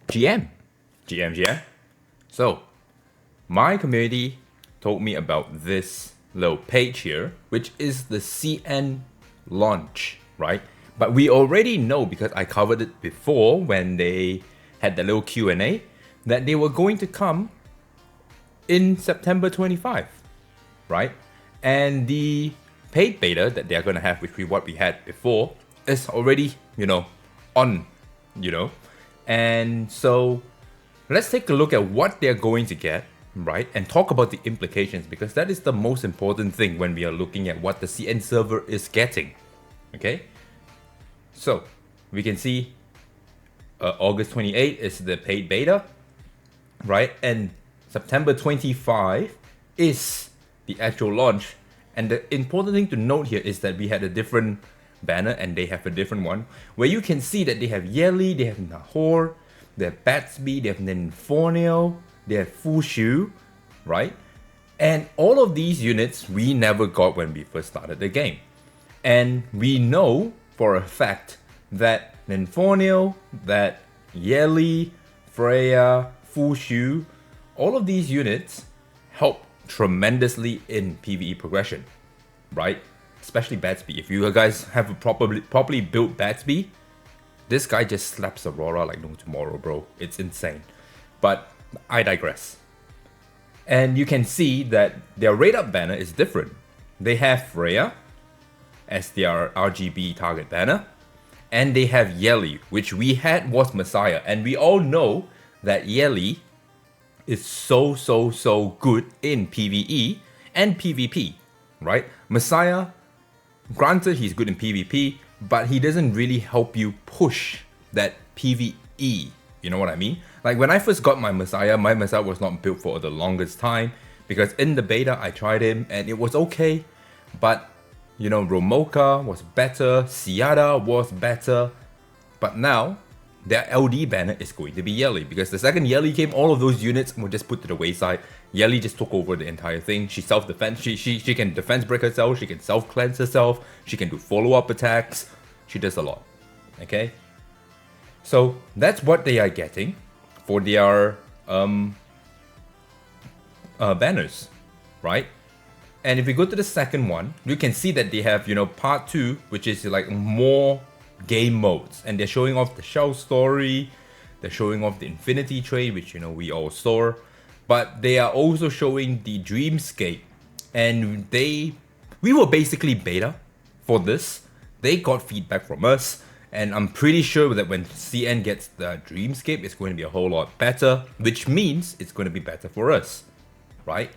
GM. GM. So, my community told me about this little page here, which is the CN launch, right? But we already know, because I covered it before when they had the little Q&A, that they were going to come in September 25, right? And the paid beta that they're going to have, which we what we had before, is already, on, And so let's take a look at what they're going to get, right? And talk about the implications, because that is the most important thing when we are looking at what the CN server is getting, okay? So we can see August 28 is the paid beta, right? And September 25 is the actual launch. And the important thing to note here is that we had a different banner and they have a different one, where you can see that they have Yeli, they have Nahor, they have Batsby, they have Ninfornio, they have Fushu, right? And all of these units we never got when we first started the game. And we know for a fact that Ninfornio, that Yeli, Freya, Fushu, all of these units help tremendously in PvE progression, right? Especially Batsby. If you guys have a properly built Batsby, this guy just slaps Aurora like no tomorrow, bro. It's insane. But I digress. And you can see that their rate up banner is different. They have Freya as their RGB target banner, and they have Yeli, which we had was Messiah. And we all know that Yeli is so good in PvE and PvP, right? Messiah, granted he's good in PvP, but he doesn't really help you push that PvE. You know what I mean? Like when I first got my Messiah was not built for the longest time, because in the beta I tried him and it was okay, but Romoka was better, Siada was better, but now their LD banner is going to be Yeli, because the second Yeli came, all of those units were just put to the wayside. Yeli just took over the entire thing. She self-defense, she can defense break herself, she can self-cleanse herself, she can do follow-up attacks, she does a lot, okay? So that's what they are getting for their banners, right? And if we go to the second one, you can see that they have, part 2, which is like more game modes, and they're showing off the Shell story, they're showing off the Infinity trade, which we all saw, but they are also showing the Dreamscape, and we were basically beta for this. They got feedback from us, and I'm pretty sure that when CN gets the Dreamscape, it's going to be a whole lot better, which means it's going to be better for us, right?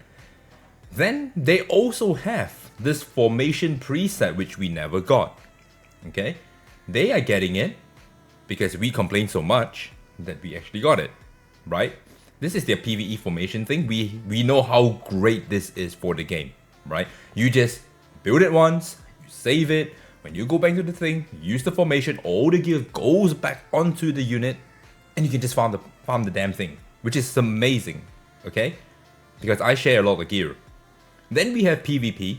Then they also have this formation preset, which we never got, okay? They are getting it because we complained so much that we actually got it, right? This is their PvE formation thing. We know how great this is for the game, right? You just build it once, you save it. When you go back to the thing, you use the formation, all the gear goes back onto the unit, and you can just farm the damn thing, which is amazing, okay? Because I share a lot of gear. Then we have PvP.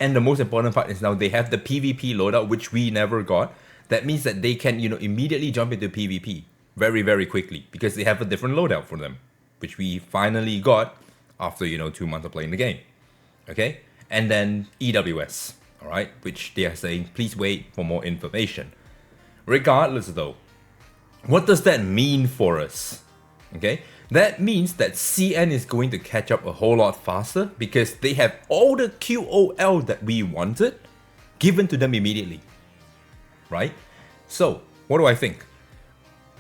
And the most important part is now they have the PvP loadout, which we never got. That means that they can, immediately jump into PvP very, very quickly, because they have a different loadout for them, which we finally got after, 2 months of playing the game. Okay? And then EWS, alright? Which they are saying, please wait for more information. Regardless though, what does that mean for us? Okay? That means that CN is going to catch up a whole lot faster, because they have all the QOL that we wanted given to them immediately, right? So, what do I think?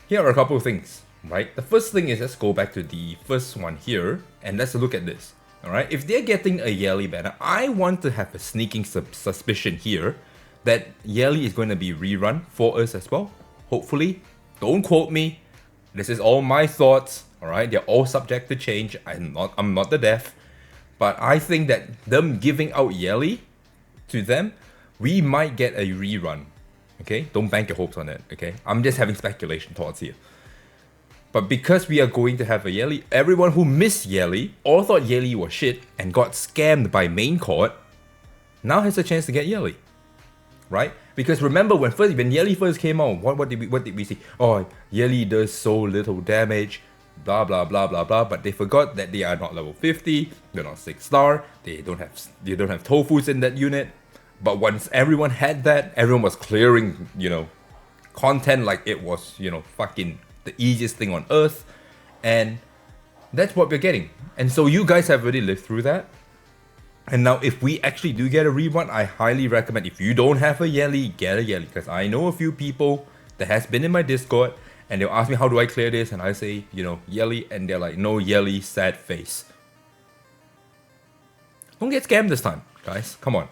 Here are a couple of things, right? The first thing is, let's go back to the first one here, and let's look at this, alright? If they're getting a Yeli banner, I want to have a sneaking suspicion here that Yeli is going to be rerun for us as well, hopefully. Don't quote me, this is all my thoughts. Alright, they're all subject to change. I'm not the deaf. But I think that them giving out Yeli to them, we might get a rerun. Okay? Don't bank your hopes on it. Okay? I'm just having speculation thoughts here. But because we are going to have a Yeli, everyone who missed Yeli or thought Yeli was shit and got scammed by main court now has a chance to get Yeli. Right? Because remember when Yelly first came out, what did we see? Oh, Yelly does so little damage, blah blah blah blah blah. But they forgot that they are not level 50, they're not 6-star, they don't have tofus in that unit. But once everyone had that, everyone was clearing, content like it was, fucking the easiest thing on earth. And that's what we're getting. And so you guys have already lived through that. And now if we actually do get a rerun, I highly recommend, if you don't have a Yelly, get a Yelly. Because I know a few people that has been in my Discord and they'll ask me, how do I clear this? And I say, Yelly. And they're like, no Yelly, sad face. Don't get scammed this time, guys. Come on.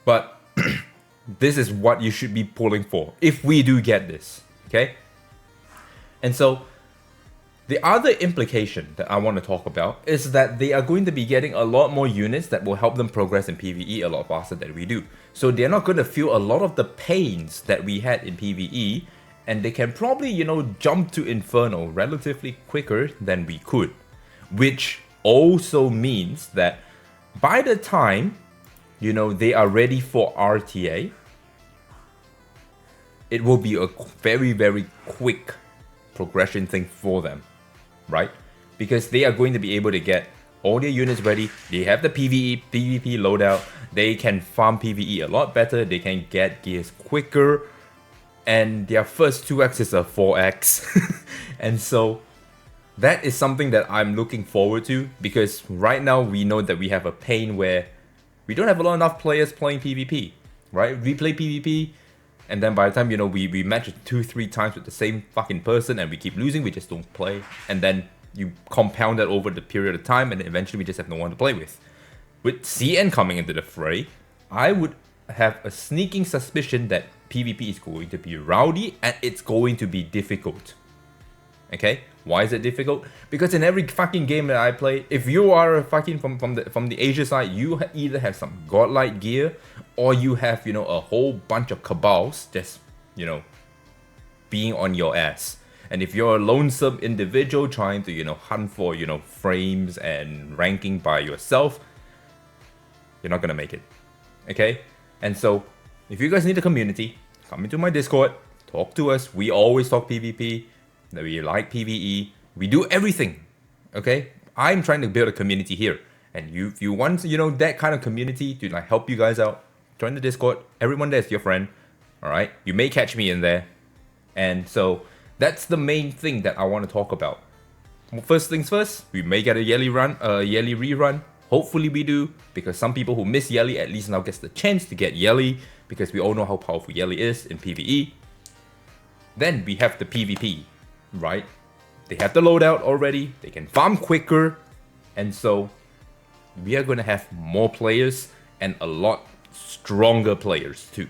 But this is what you should be pulling for if we do get this. Okay? And so the other implication that I want to talk about is that they are going to be getting a lot more units that will help them progress in PvE a lot faster than we do. So they're not going to feel a lot of the pains that we had in PvE, and they can probably, jump to Inferno relatively quicker than we could. Which also means that by the time, they are ready for RTA, it will be a very, very quick progression thing for them. Right? Because they are going to be able to get all their units ready. They have the PvP loadout. They can farm PvE a lot better. They can get gears quicker. And their first 2x is a 4x. And so that is something that I'm looking forward to. Because right now we know that we have a pain where we don't have a lot enough players playing PvP. Right? We play PvP. And then by the time, we match 2-3 times with the same fucking person and we keep losing, we just don't play. And then you compound that over the period of time and then eventually we just have no one to play with. With CN coming into the fray, I would have a sneaking suspicion that PvP is going to be rowdy and it's going to be difficult. Okay? Why is it difficult? Because in every fucking game that I play, if you are a fucking from the Asia side, you either have some godlike gear or you have, a whole bunch of cabals just, being on your ass. And if you're a lonesome individual trying to, hunt for, frames and ranking by yourself, you're not gonna make it. Okay? And so, if you guys need a community, come into my Discord, talk to us. We always talk PvP. That we like PvE, we do everything, okay? I'm trying to build a community here, and if you want, that kind of community to help you guys out, join the Discord. Everyone there is your friend, all right? You may catch me in there, and so that's the main thing that I want to talk about. First things first, we may get a Yelly rerun. Hopefully we do, because some people who miss Yelly at least now gets the chance to get Yelly, because we all know how powerful Yelly is in PvE. Then we have the PvP. Right? They have the loadout already, they can farm quicker, and so we are going to have more players and a lot stronger players too.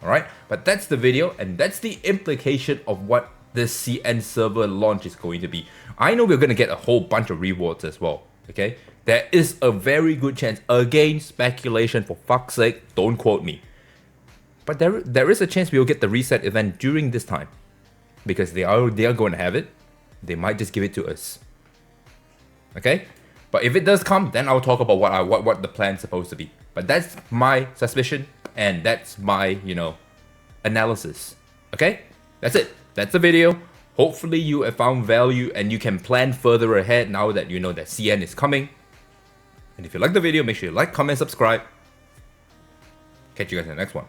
Alright? But that's the video, and that's the implication of what this CN server launch is going to be. I know we're going to get a whole bunch of rewards as well. Okay? There is a very good chance, again, speculation, for fuck's sake, don't quote me. But there is a chance we'll get the reset event during this time. Because they are going to have it. They might just give it to us. Okay? But if it does come, then I'll talk about what the plan's supposed to be. But that's my suspicion, and that's my, analysis. Okay? That's it. That's the video. Hopefully you have found value and you can plan further ahead now that you know that CN is coming. And if you like the video, make sure you like, comment, subscribe. Catch you guys in the next one.